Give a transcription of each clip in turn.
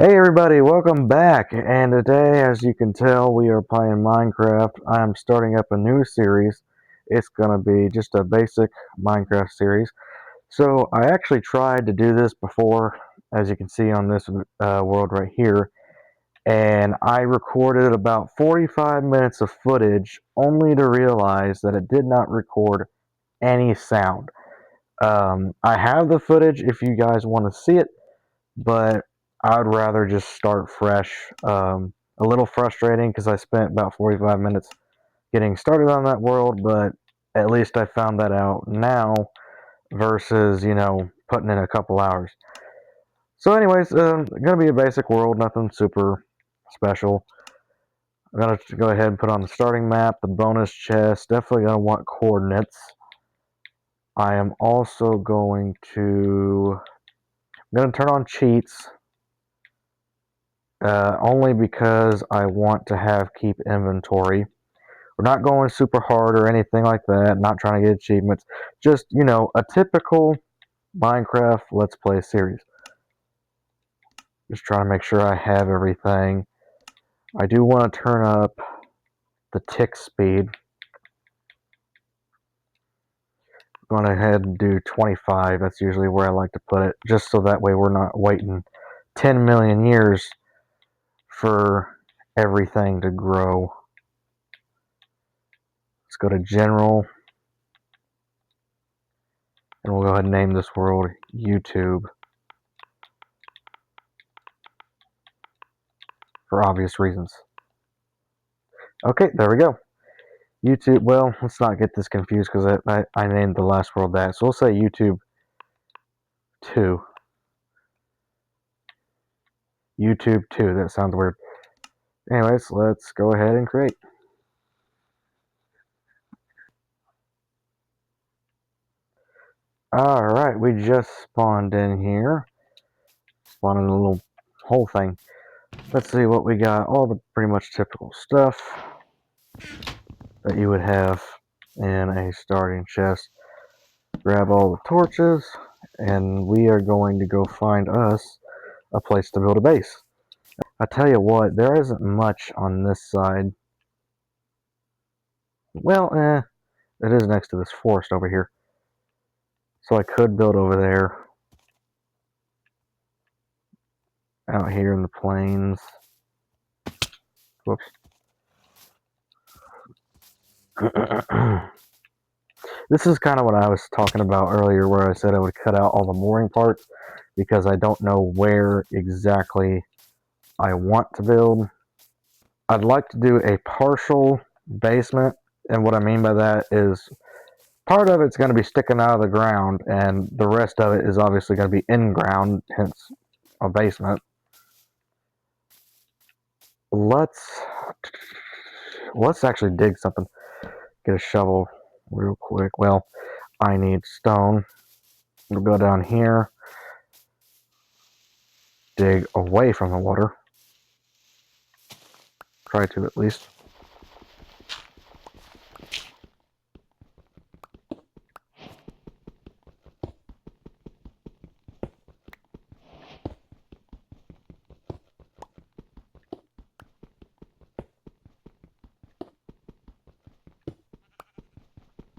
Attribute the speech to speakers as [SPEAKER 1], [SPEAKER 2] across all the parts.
[SPEAKER 1] Hey everybody, welcome back. And today, as you can tell, we are playing Minecraft. I'm starting up a new series. It's going to be just a basic Minecraft series. So I actually tried to do this before, as you can see on this world right here. And I recorded about 45 minutes of footage only to realize that it did not record any sound. I have the footage if you guys want to see it, but I'd rather just start fresh. A little frustrating because I spent about 45 minutes getting started on that world, but at least I found that out now versus, putting in a couple hours. So, anyways, gonna be a basic world, nothing super special. I'm gonna go ahead and put on the starting map, the bonus chest. Definitely gonna want coordinates. I am also I'm gonna turn on cheats. Only because I want to keep inventory. We're not going super hard or anything like that, not trying to get achievements. Just, a typical Minecraft Let's Play series. Just trying to make sure I have everything. I do want to turn up the tick speed. I'm going ahead and do 25. That's usually where I like to put it, just so that way we're not waiting 10 million years for everything to grow. Let's go to General. And we'll go ahead and name this world YouTube for obvious reasons. Okay, there we go. YouTube, well, let's not get this confused because I named the last world that. So we'll say YouTube 2. YouTube 2, that sounds weird. Anyways, let's go ahead and create. Alright, we just spawned in here. Spawned in a little whole thing. Let's see what we got. All the pretty much typical stuff that you would have in a starting chest. Grab all the torches, and we are going to go find us a place to build a base. I tell you what, there isn't much on this side. Well, it is next to this forest over here. So I could build over there. Out here in the plains. Whoops. This is kind of what I was talking about earlier, where I said I would cut out all the mooring parts because I don't know where exactly I want to build. I'd like to do a partial basement, and what I mean by that is part of it's going to be sticking out of the ground, and the rest of it is obviously going to be in ground, hence a basement. Let's actually dig something. Get a shovel real quick. Well, I need stone. We'll go down here, dig away from the water. Try to at least.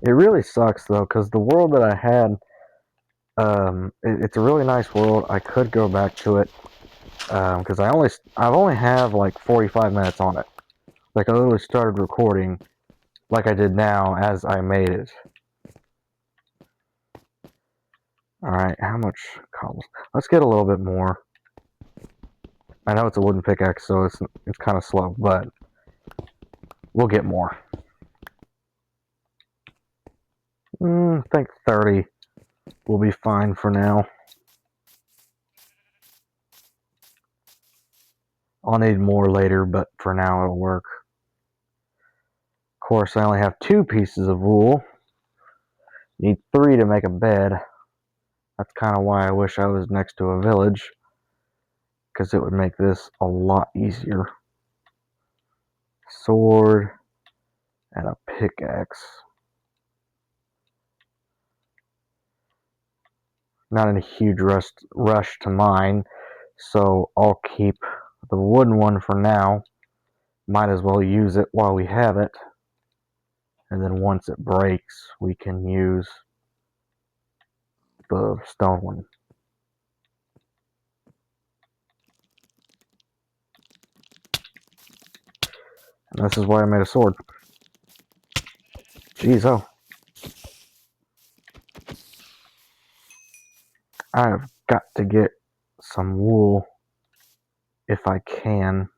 [SPEAKER 1] It really sucks though, because the world that I had, it's a really nice world. I could go back to it, because I've only have like 45 minutes on it. Like I literally started recording, like I did now as I made it. All right, how much cobbles? Let's get a little bit more. I know it's a wooden pickaxe, so it's kind of slow, but we'll get more. I think 30 will be fine for now. I'll need more later, but for now it'll work. Of course, I only have 2 pieces of wool. Need 3 to make a bed. That's kind of why I wish I was next to a village, because it would make this a lot easier. Sword and a pickaxe. Not in a huge rush to mine, So I'll keep the wooden one for now. Might as well use it while we have it. And then once it breaks, we can use the stone one. And this is why I made a sword. Jeez, oh. I've got to get some wool if I can.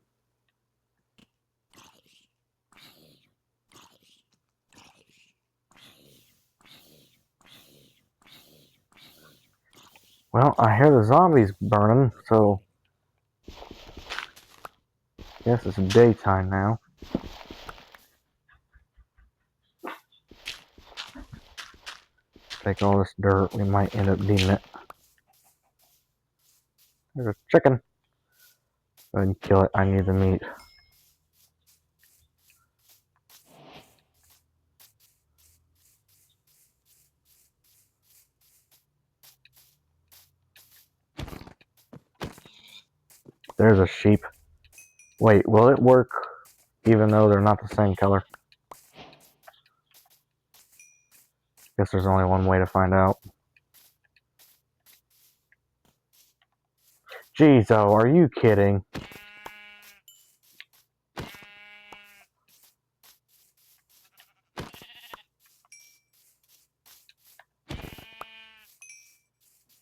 [SPEAKER 1] Well, I hear the zombies burning, so guess it's daytime now. Take all this dirt, we might end up needing it. There's a chicken. Go ahead and kill it, I need the meat. There's a sheep. Wait, will it work even though they're not the same color? Guess there's only one way to find out. Jeez, oh, are you kidding?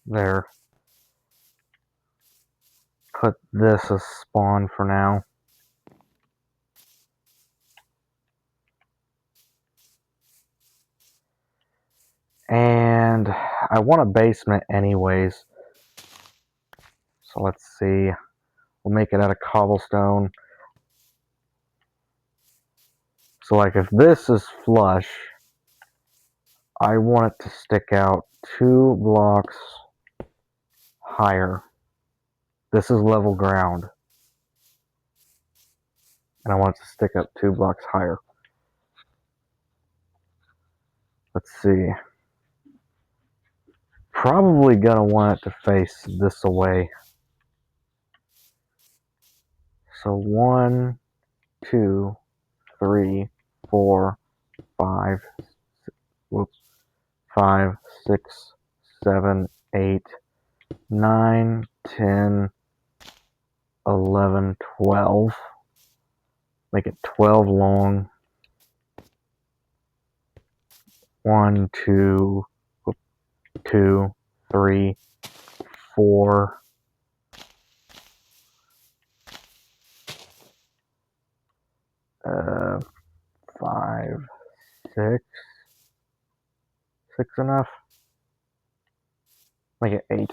[SPEAKER 1] There. Put this as spawn for now. And I want a basement anyways. So let's see. We'll make it out of cobblestone. So like if this is flush, I want it to stick out 2 blocks higher. This is level ground. And I want it to stick up 2 blocks higher. Let's see. Probably gonna want it to face this away. So 1, 2, 3, 4, 5, 5, 6, 7, 8, 9, 10, 11, 12. Make it 12 long. 1, 2, 2, 3, 4. 5, 6. 6 enough? Make it 8.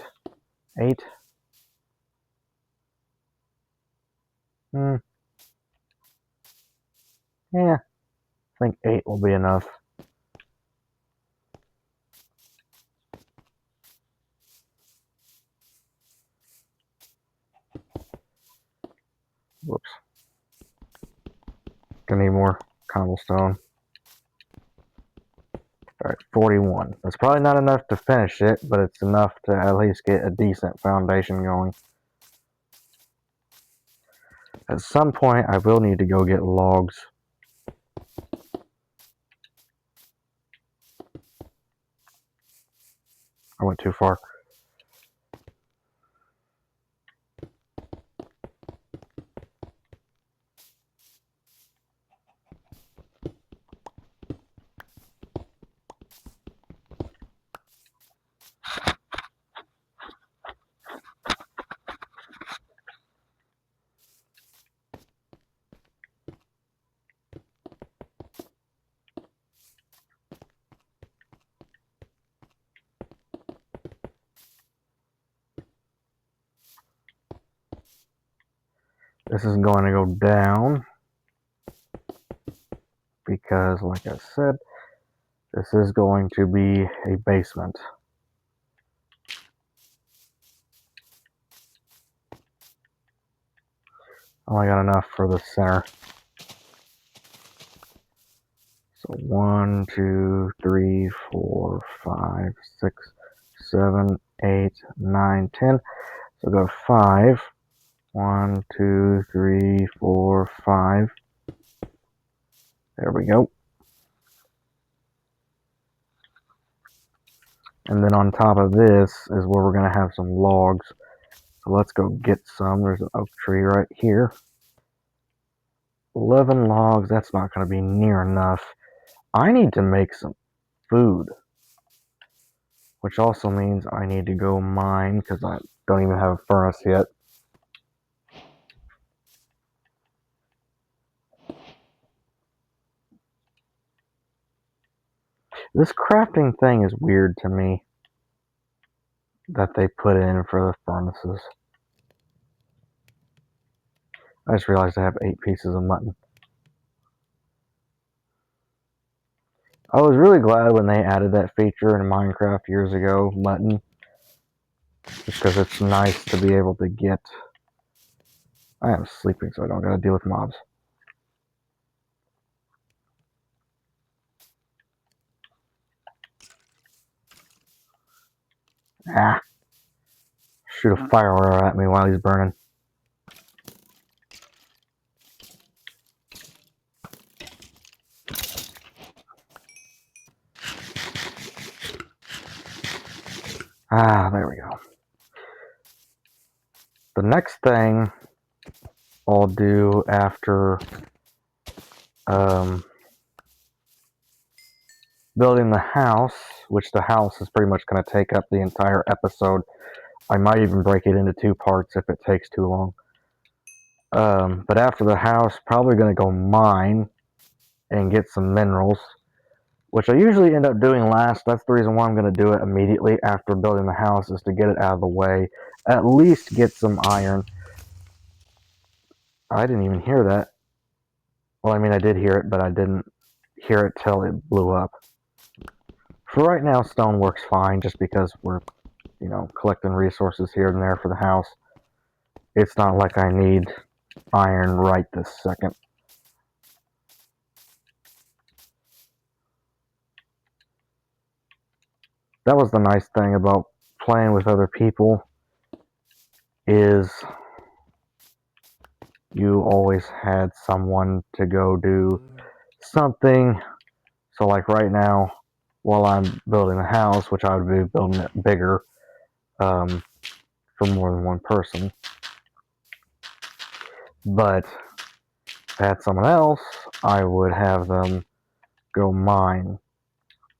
[SPEAKER 1] 8. Yeah, I think 8 will be enough. Whoops. Gonna need more cobblestone. Alright, 41. That's probably not enough to finish it, but it's enough to at least get a decent foundation going. At some point, I will need to go get logs. I went too far. This is going to go down because, like I said, this is going to be a basement. Only got enough for the center. So 1, 2, 3, 4, 5, 6, 7, 8, 9, 10. So go 5. 1, 2, 3, 4, 5. There we go. And then on top of this is where we're going to have some logs. So let's go get some. There's an oak tree right here. 11 logs. That's not going to be near enough. I need to make some food. Which also means I need to go mine because I don't even have a furnace yet. This crafting thing is weird to me that they put in for the furnaces. I just realized I have 8 pieces of mutton. I was really glad when they added that feature in Minecraft years ago, mutton. Just because it's nice to be able to get... I am sleeping, so I don't gotta deal with mobs. Ah! Shoot a fire arrow at me while he's burning. Ah, there we go. The next thing I'll do after building the house, which the house is pretty much going to take up the entire episode. I might even break it into 2 parts if it takes too long. But after the house, probably going to go mine and get some minerals, which I usually end up doing last. That's the reason why I'm going to do it immediately after building the house, is to get it out of the way. At least get some iron. I didn't even hear that. Well, I mean, I did hear it, but I didn't hear it till it blew up. For right now, stone works fine, just because we're, you know, collecting resources here and there for the house. It's not like I need iron right this second. That was the nice thing about playing with other people, is you always had someone to go do something. So like right now, while I'm building a house, which I would be building it bigger for more than one person, but if I had someone else, I would have them go mine,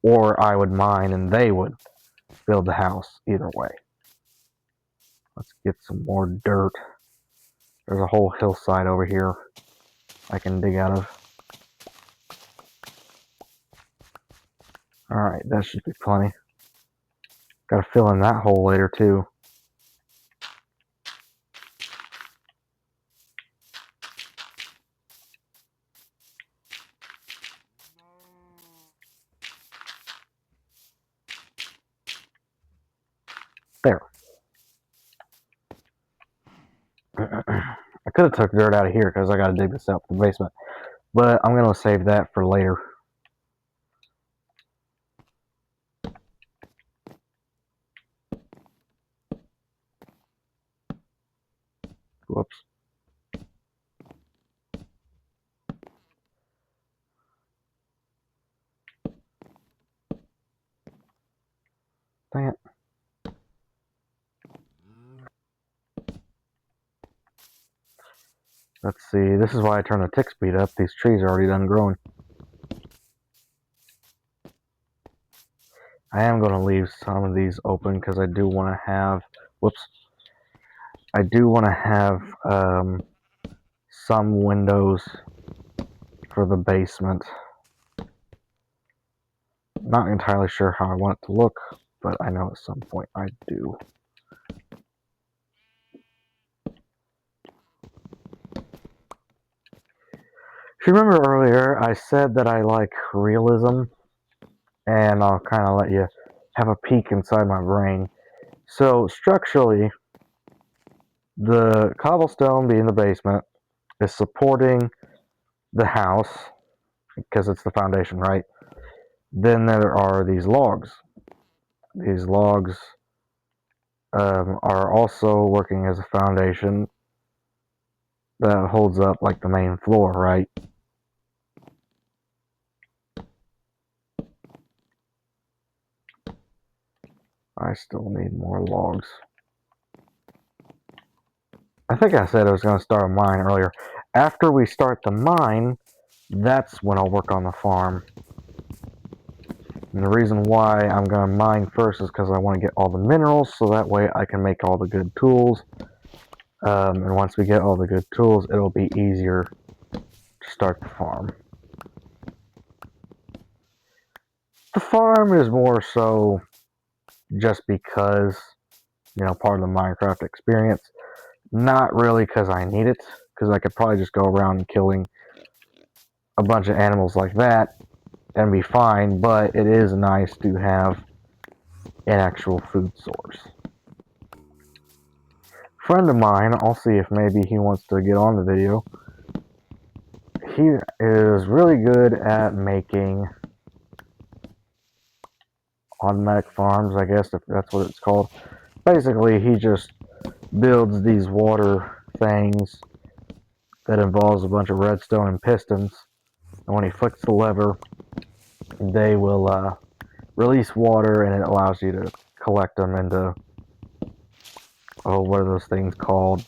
[SPEAKER 1] or I would mine and they would build the house. Either way. Let's get some more dirt. There's a whole hillside over here I can dig out of. Alright, that should be plenty. Gotta fill in that hole later too. There. I could have took dirt out of here because I gotta dig this out for the basement. But I'm gonna save that for later. Whoops. Dang it. Let's see, this is why I turn the tick speed up. These trees are already done growing. I am going to leave some of these open because I do want to have, whoops, I do want to have some windows for the basement. Not entirely sure how I want it to look, but I know at some point I do. If you remember earlier, I said that I like realism, and I'll kind of let you have a peek inside my brain. So, structurally, the cobblestone being the basement is supporting the house, because it's the foundation, right? Then there are these logs. These logs are also working as a foundation that holds up like the main floor, right? I still need more logs. I think I said I was going to start a mine earlier. After we start the mine, that's when I'll work on the farm. And the reason why I'm going to mine first is because I want to get all the minerals, so that way I can make all the good tools. And once we get all the good tools, it'll be easier to start the farm. The farm is more so just because, you know, part of the Minecraft experience. Not really because I need it, because I could probably just go around killing a bunch of animals like that and be fine, but it is nice to have an actual food source. Friend of mine, I'll see if maybe he wants to get on the video. He is really good at making automatic farms, I guess, if that's what it's called. Basically, he just builds these water things that involves a bunch of redstone and pistons, and when he flicks the lever, they will release water, and it allows you to collect them into, oh, what are those things called?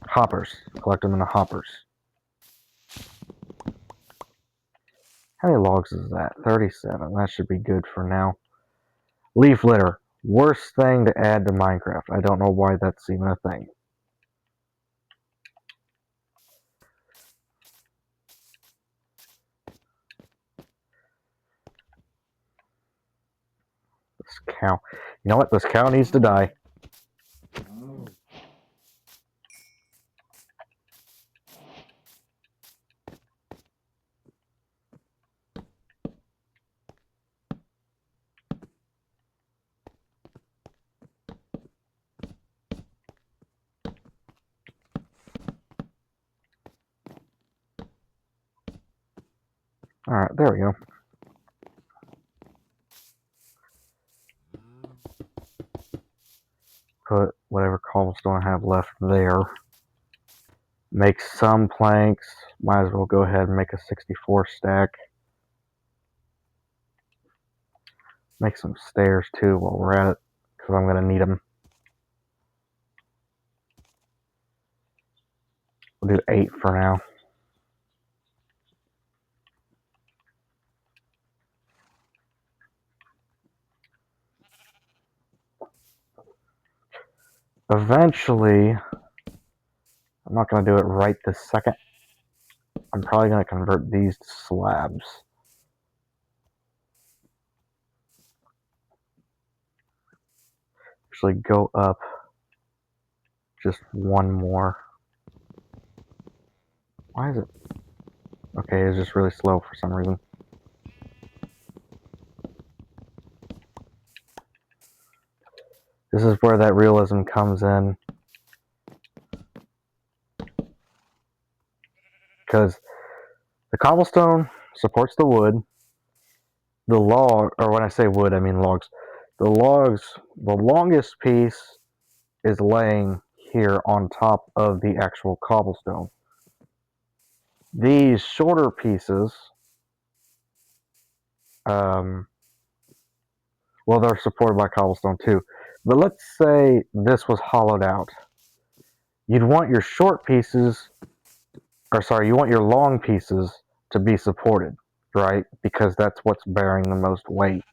[SPEAKER 1] Hoppers. Collect them into hoppers. How many logs is that? 37. That should be good for now. Leaf litter. Worst thing to add to Minecraft. I don't know why that's even a thing. This cow. You know what? This cow needs to die. Alright, there we go. Put whatever cobblestone I have left there. Make some planks. Might as well go ahead and make a 64 stack. Make some stairs too while we're at it, because I'm going to need them. We'll do 8 for now. Eventually, I'm not going to do it right this second. I'm probably going to convert these to slabs. Actually, go up just one more. Why is it? Okay, it's just really slow for some reason. This is where that realism comes in. Because the cobblestone supports the wood. The log, or when I say wood, I mean logs. The logs, the longest piece is laying here on top of the actual cobblestone. These shorter pieces, well, they're supported by cobblestone too. But let's say this was hollowed out. You'd want your short pieces, or sorry, you want your long pieces to be supported, right? Because that's what's bearing the most weight.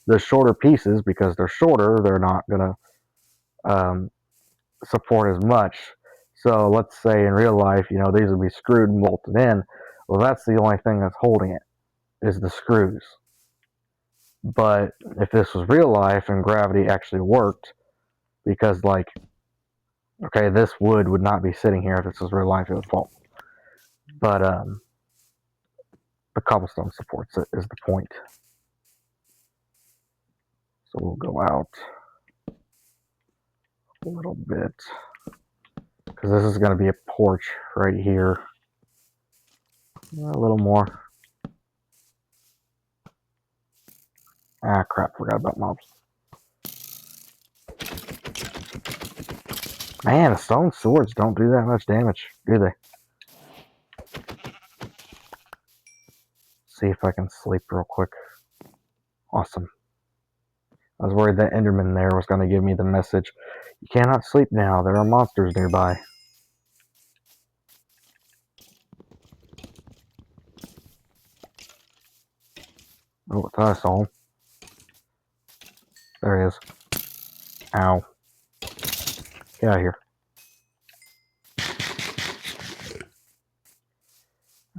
[SPEAKER 1] The shorter pieces, because they're shorter, they're not going to support as much. So let's say in real life, you know, these would be screwed and bolted in. Well, that's the only thing that's holding it, is the screws. But if this was real life and gravity actually worked, because like, okay, this wood would not be sitting here if this was real life, it would fall. But the cobblestone supports it is the point. So we'll go out a little bit, because this is going to be a porch right here. A little more. Ah, crap, forgot about mobs. Man, stone swords don't do that much damage, do they? See if I can sleep real quick. Awesome. I was worried that Enderman there was going to give me the message, you cannot sleep now, there are monsters nearby. Oh, I thought I saw him. There he is. Ow. Get out of here.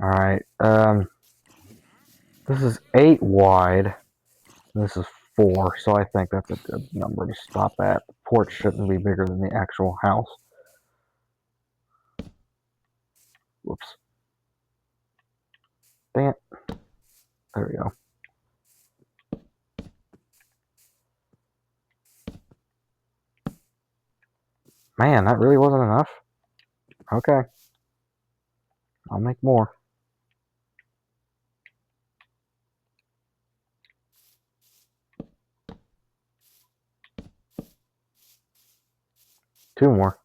[SPEAKER 1] Alright, this is 8 wide. This is 4, so I think that's a good number to stop at. The porch shouldn't be bigger than the actual house. Whoops. Dang it. There we go. Man, that really wasn't enough? Okay. I'll make more. Two more.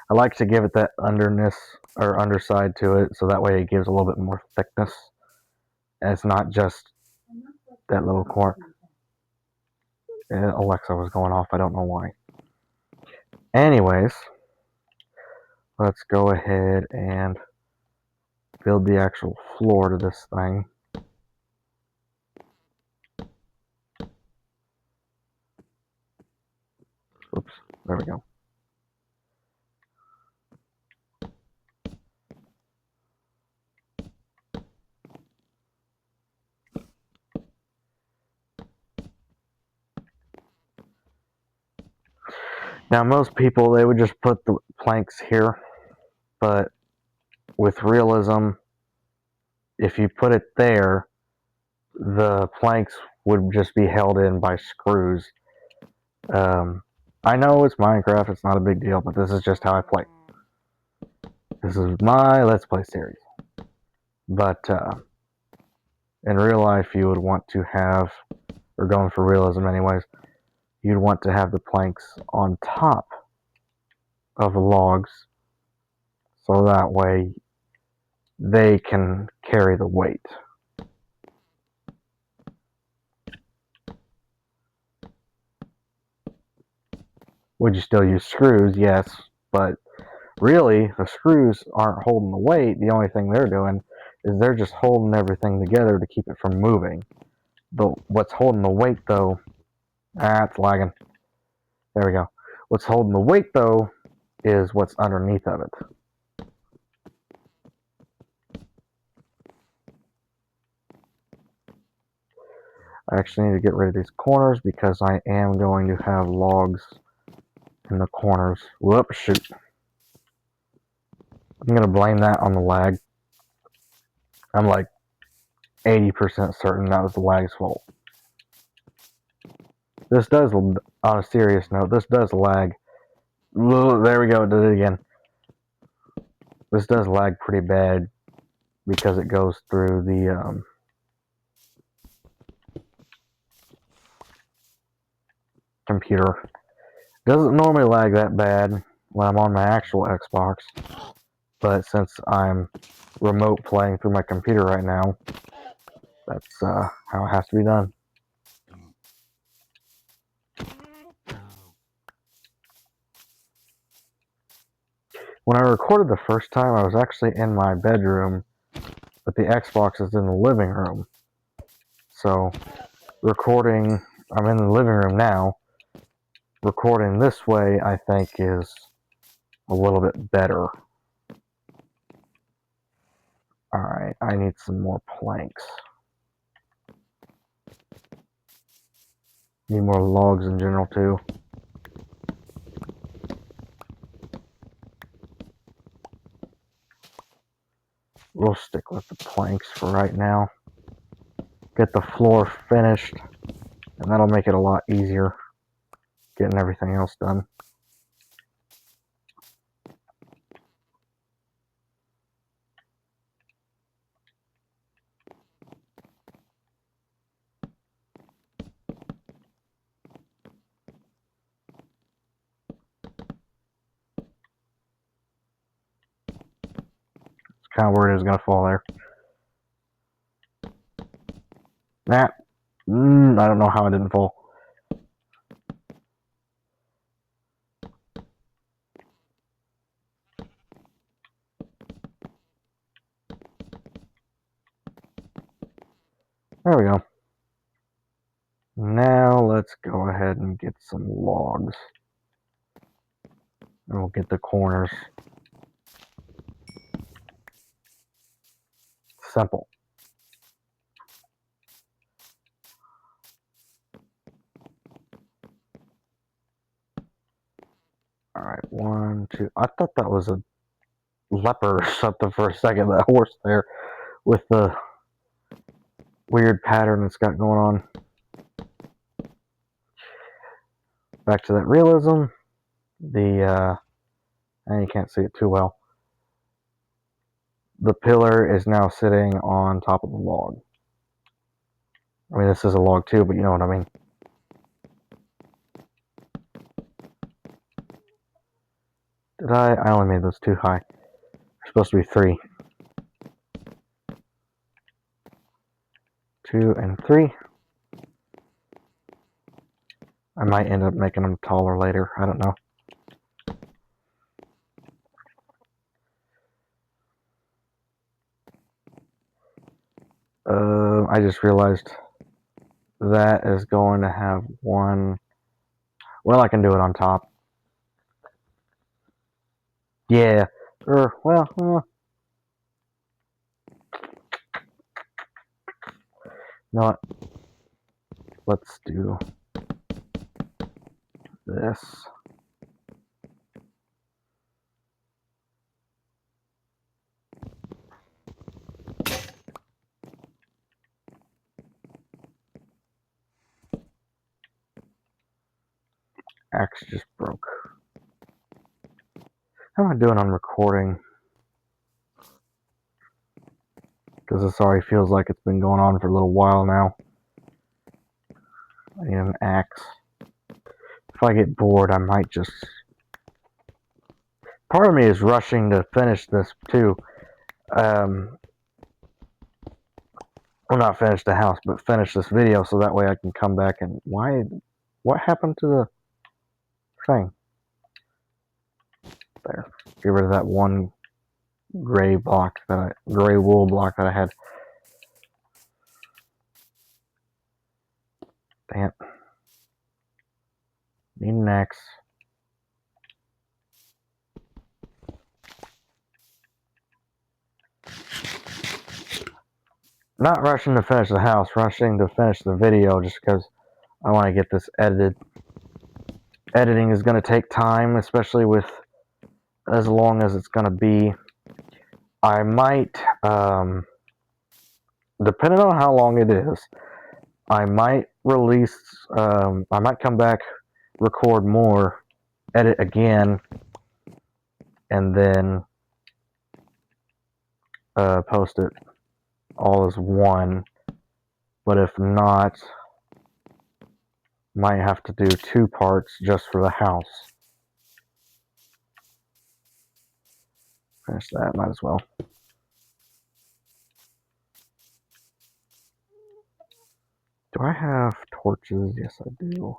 [SPEAKER 1] I like to give it that underness or underside to it, so that way it gives a little bit more thickness. And it's not just that little corner. Alexa was going off, I don't know why. Anyways, let's go ahead and build the actual floor to this thing. Oops, there we go. Now most people, they would just put the planks here, but with realism, if you put it there, the planks would just be held in by screws. I know it's Minecraft, it's not a big deal, but this is just how I play. This is my Let's Play series. But in real life, you would want to have, or going for realism anyways, you'd want to have the planks on top of the logs, so that way they can carry the weight. Would you still use screws? Yes, but really, the screws aren't holding the weight. The only thing they're doing is they're just holding everything together to keep it from moving. But what's holding the weight, though... it's lagging. There we go. What's holding the weight, though, is what's underneath of it. I actually need to get rid of these corners because I am going to have logs in the corners. Whoops, shoot. I'm going to blame that on the lag. I'm like 80% certain that was the lag's fault. This does, on a serious note, this does lag. There we go, it did it again. This does lag pretty bad because it goes through the computer. Doesn't normally lag that bad when I'm on my actual Xbox, but since I'm remote playing through my computer right now, that's how it has to be done. When I recorded the first time, I was actually in my bedroom, but the Xbox is in the living room. So, recording, I'm in the living room now. Recording this way, I think, is a little bit better. Alright, I need some more planks. Need more logs in general, too. We'll stick with the planks for right now. Get the floor finished, and that'll make it a lot easier getting everything else done. kind of worried it was going to fall there. Nah. I don't know how it didn't fall. There we go. Now let's go ahead and get some logs. And we'll get the corners. Simple. Alright, 1, 2. I thought that was a leopard or something for a second, that horse there, with the weird pattern it's got going on. Back to that realism. And you can't see it too well. The pillar is now sitting on top of the log. I mean, this is a log too, but you know what I mean. Did I only made those too high. They're supposed to be 3. 2 and 3. I might end up making them taller later. I don't know. I just realized that is going to have 1. Well, I can do it on top. Yeah. Well. You know what? Let's do this. Axe just broke. How am I doing on recording? Because this already feels like it's been going on for a little while now. I need an axe. If I get bored, I might just... Part of me is rushing to finish this too. Well, not finish the house, but finish this video so that way I can come back and... What happened to the thing? There. Get rid of that one gray wool block that I had. Dang it. Need an axe. Not rushing to finish the house, rushing to finish the video just because I want to get this edited. Editing is going to take time, especially with as long as it's going to be. I might, depending on how long it is, I might release, I might come back, record more, edit again, and then post it all as one. But if not, might have to do 2 parts just for the house. Finish that, might as well. Do I have torches? Yes, I do.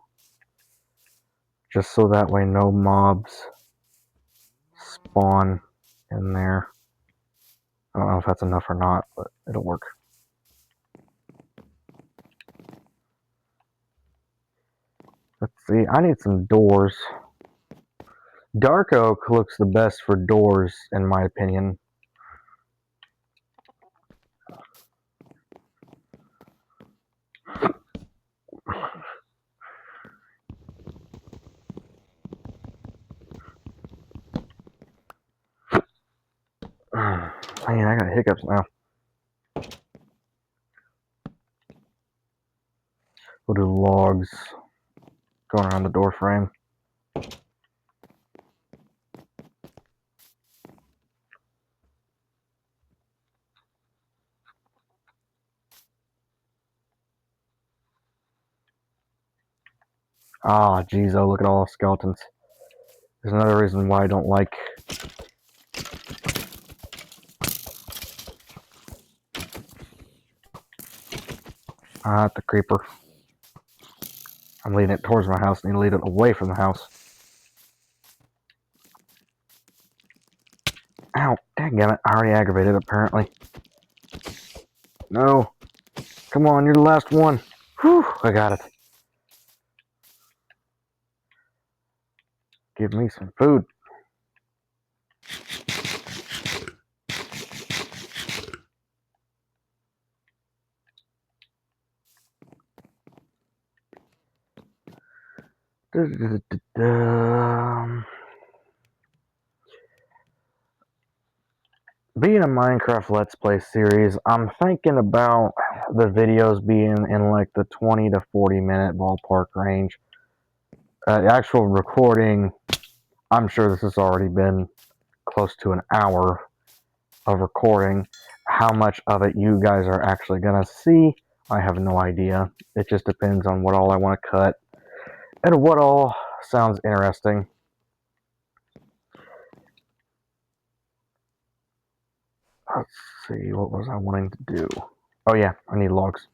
[SPEAKER 1] Just so that way no mobs spawn in there. I don't know if that's enough or not, but it'll work. Let's see, I need some doors. Dark oak looks the best for doors, in my opinion. Man, I got hiccups now. We'll do logs going around the door frame. Ah, geez, oh, look at all the skeletons. There's another reason why I don't like The creeper. I'm leading it towards my house. I need to lead it away from the house. Ow, dadgummit. I already aggravated it, apparently. No. Come on, you're the last one. Whew, I got it. Give me some food. Being a Minecraft Let's Play series, I'm thinking about the videos being in like the 20 to 40 minute ballpark range. The actual recording, I'm sure this has already been close to an hour of recording. How much of it you guys are actually going to see, I have no idea. It just depends on what all I want to cut and what all sounds interesting. Let's see, what was I wanting to do? Oh yeah, I need logs.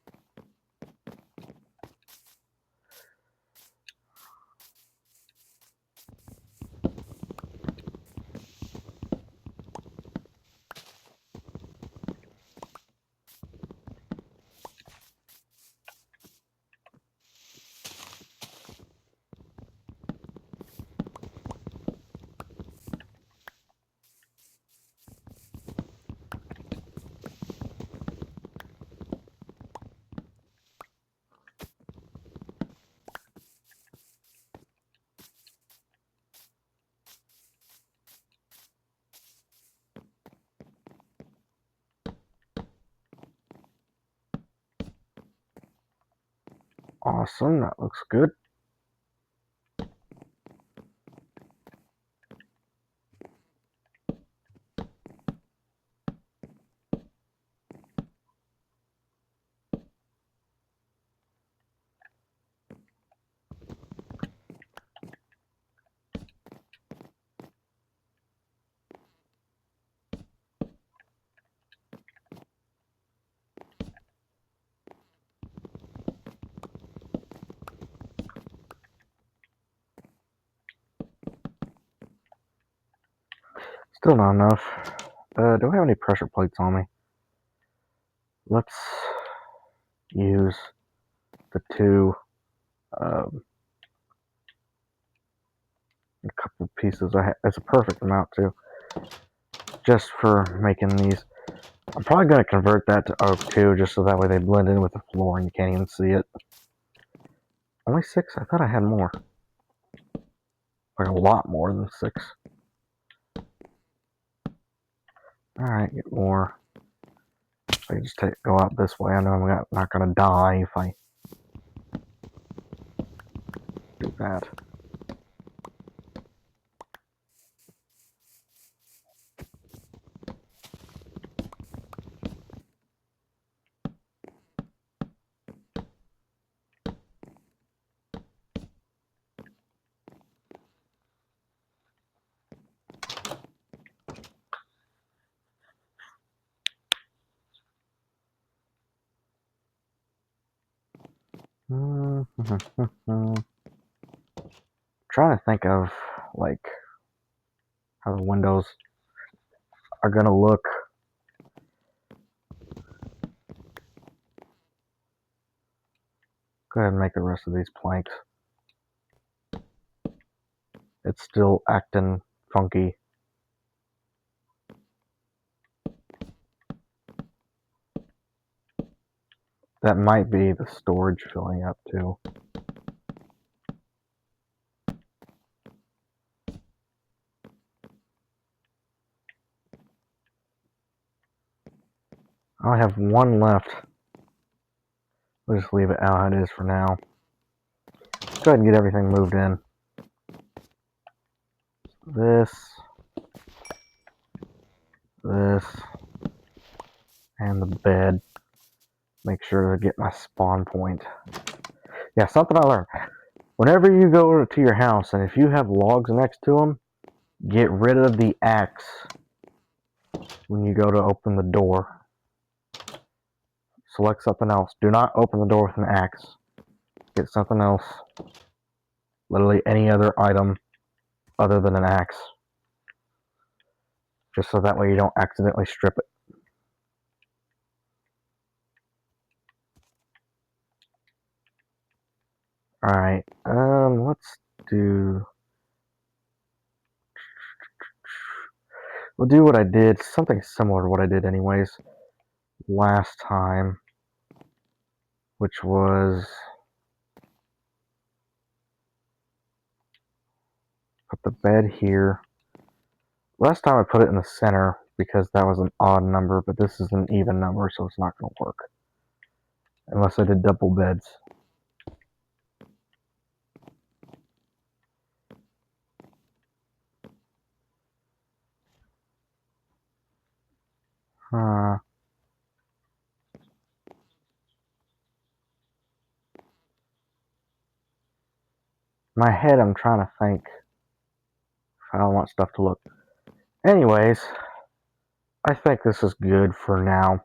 [SPEAKER 1] Awesome, that looks good. Still not enough. Do I have any pressure plates on me? Let's use the two, a couple pieces. It's a perfect amount too, just for making these. I'm probably going to convert that to oak too, just so that way they blend in with the floor and you can't even see it. Only 6? I thought I had more. Like a lot more than 6. Alright, get more. If I just go out this way, I know I'm not going to die if I do that. Trying to think of like how the windows are gonna look. Go ahead and make the rest of these planks. It's still acting funky. That might be the storage filling up too. I have one left. We'll just leave it how it is for now. Go ahead and get everything moved in. This, and the bed. Make sure to get my spawn point. Yeah, something I learned. Whenever you go to your house, and if you have logs next to them, get rid of the axe when you go to open the door. select something else. Do not open the door with an axe. Get something else. Literally any other item other than an axe. Just so that way you don't accidentally strip it. Alright, let's do... We'll do what I did, something similar to what I did anyways, last time, which was... Put the bed here. Last time I put it in the center because that was an odd number, but this is an even number, so it's not going to work. Unless I did double beds. My head, I'm trying to think if I don't want stuff to look. Anyways, I think this is good for now.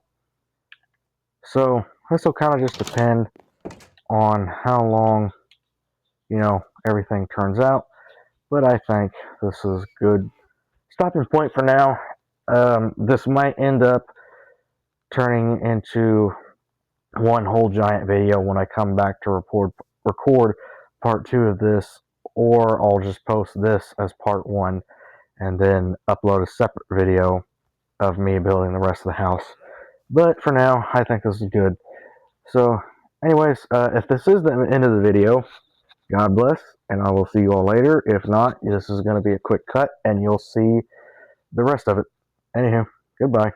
[SPEAKER 1] So, this will kind of just depend on how long, everything turns out. But I think this is good stopping point for now. This might end up turning into one whole giant video when I come back to record part 2 of this, or I'll just post this as part 1 and then upload a separate video of me building the rest of the house. But for now, I think this is good. So anyways, if this is the end of the video, God bless, and I will see you all later. If not, this is going to be a quick cut and you'll see the rest of it. Anywho, goodbye.